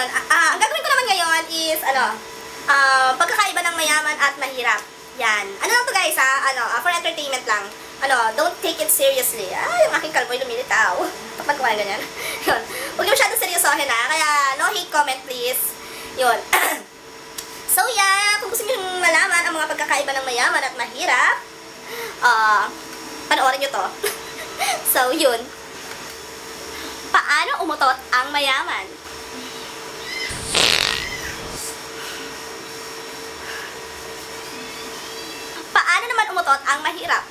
Yun. Ang gagawin ko naman ngayon is, pagkakaiba ng mayaman at mahirap. Yan. Ano lang to guys, for entertainment lang. Don't take it seriously. Yung aking kalboy lumilitaw. Kapag kumain ganyan. Yun. Huwag niyo masyadong seryosohin Kaya, no hate comment please. Yun. So yeah, kung gusto niyo malaman ang mga pagkakaiba ng mayaman at mahirap, panoorin niyo to. So, yun. Paano umutot ang mayaman? Paano naman umutot ang mahirap?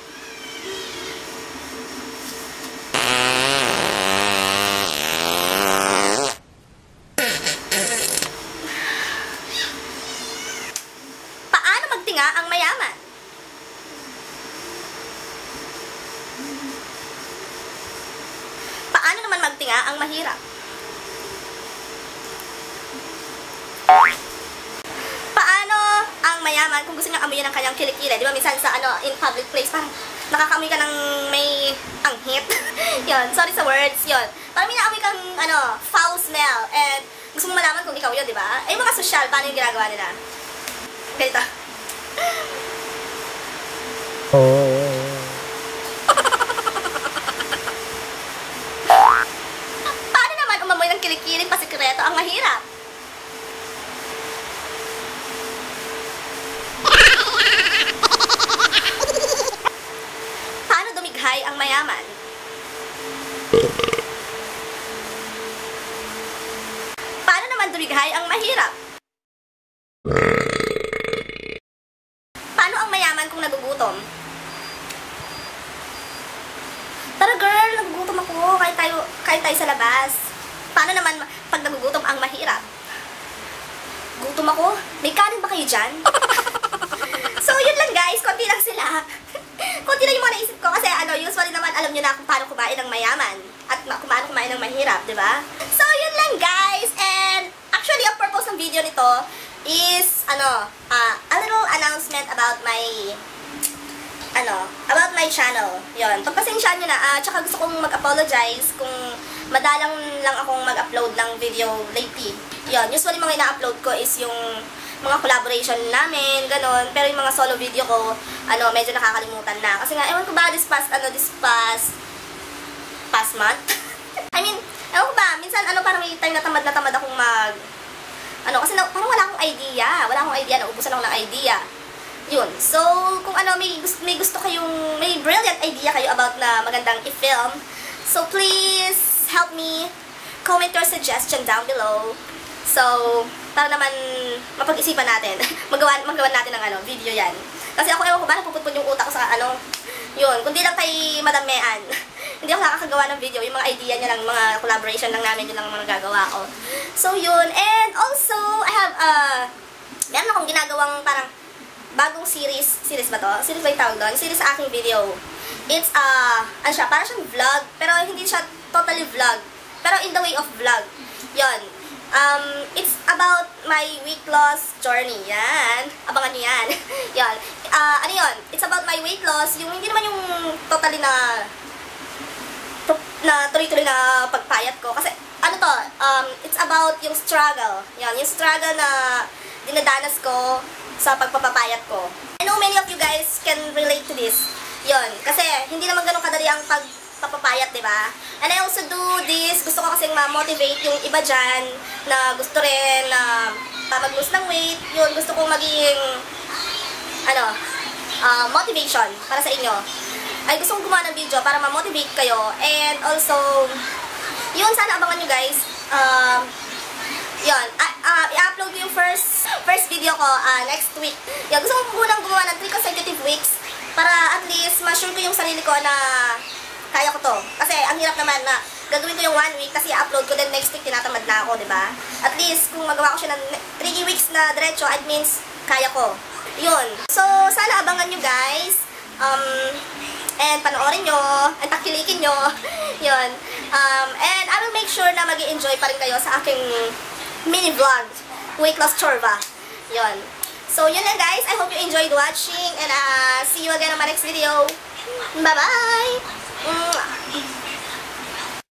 Paano magtinga ang mayaman? Paano naman magtinga ang mahirap? Paano ang mayaman kung gusto niyang amuyin ang kanyang kilikili? Di ba minsan sa in public place, parang nakakaamoy ka ng may anghit. Yun, sorry sa words, yun. Parang may naamoy kang foul smell and gusto mo malaman kung ikaw yun, di ba? Eh, mga sosyal, paano yung ginagawa nila? Ganito. Paano naman umamoy ng kilikili pasikreto ang mahirap? Paano dumighay ang mayaman? Paano naman dumighay ang mahirap? Paano ang mayaman kung nagugutom? Tara girl, nagugutom ako. Kahit tayo sa labas. Paano naman pag nagugutom ang mahirap? Gutom ako? May kanin ba kayo dyan? So, yun lang guys. Konti lang sila. Konti lang yung mga naisip ko. Kasi usually naman alam nyo na kung paano kumain ng mayaman. At kung paano kumain ng mahirap, di ba? So, yun lang guys. And actually, ang purpose ng video nito is, a little announcement about my channel. Yun. Pagpasensyaan nyo na. Tsaka gusto kong mag-apologize kung madalang lang akong mag-upload ng video lately. Yun. Usually, mga ina-upload ko is yung mga collaboration namin, ganon. Pero yung mga solo video ko, medyo nakakalimutan na. Kasi nga, ewan ko ba, this past month? I mean, ewan ko ba, minsan, parang may time na tamad akong kasi parang wala akong idea. Naubusan ako ng idea. Yun. So, kung may gusto kayong, may brilliant idea kayo about na magandang i-film, so please help me comment your suggestion down below. So, para naman mapag-isipan natin. magawa natin ng video yan. Kasi ako, ewan ko ba, napuputpun yung utak ko sa yun. Kundi lang kay Madam Mean. Hindi ako nakakagawa ng video. Yung mga idea niya lang, mga collaboration lang namin, yun lang mga gagawa ko. So, yun. And also, I have, meron akong ginagawang parang bagong series ba to? Series ba yung tawag doon? Series sa aking video. It's, parang siyang vlog, pero hindi siya totally vlog. Pero in the way of vlog. Yun. It's about my weight loss journey. Yan. Abangan nyo yan. Yan. Yun? It's about my weight loss. Yung hindi naman yung totally na tuloy-tuloy na pagpayat ko. Kasi, it's about yung struggle. Yan. Yung struggle na dinadanas ko sa pagpapapayat ko. I know many of you guys can relate to this. Yun. Kasi, hindi naman ganun kadali ang pagpapapayat, diba? And I also do this, gusto ko kasing ma-motivate yung iba dyan na gusto rin na mag-lose ng weight. Yun, gusto kong maging motivation para sa inyo. Ay, gusto kong gumawa ng video para ma-motivate kayo. And also, yun, sana abangan nyo guys. Yun, i-upload ko yung first video ko next week. Yun, gusto kong munang gumawa ng 3 consecutive weeks para at least ma-sure ko yung sarili ko na kaya ko to. Kasi ang hirap naman na gagawin ko yung 1 week kasi i-upload ko din next week, tinatamad na ako, diba? At least, kung magawa ko siya ng 3 weeks na diretso, it means kaya ko. Yun. So, sana abangan nyo guys. And panoorin nyo, and takilikin nyo. Yun. And I will make sure na mag-i-enjoy pa rin kayo sa aking mini vlog, weight loss chorba. Yun. So, yun lang guys. I hope you enjoyed watching and see you again on my next video. Bye-bye!